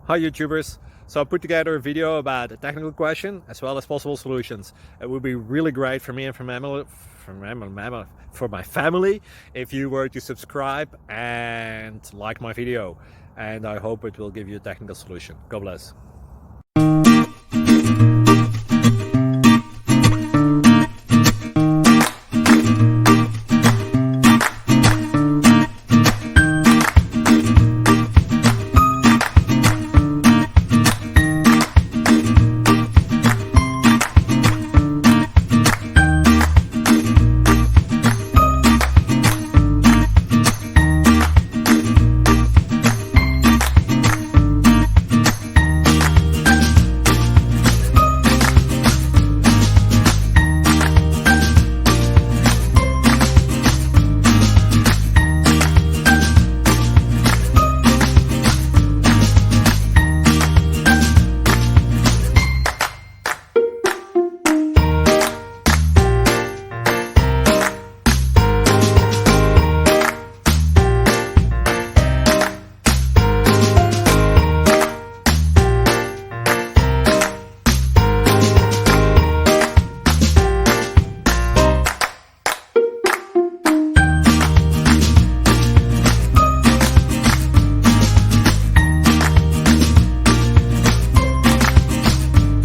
Hi YouTubers! So I put together a video about a technical question as well as possible solutions. It would be really great for me and for my family if you were to subscribe and like my video. And I hope it will give you a technical solution. God bless.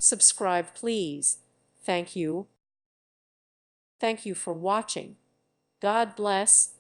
Subscribe, please. Thank you. Thank you for watching. God bless.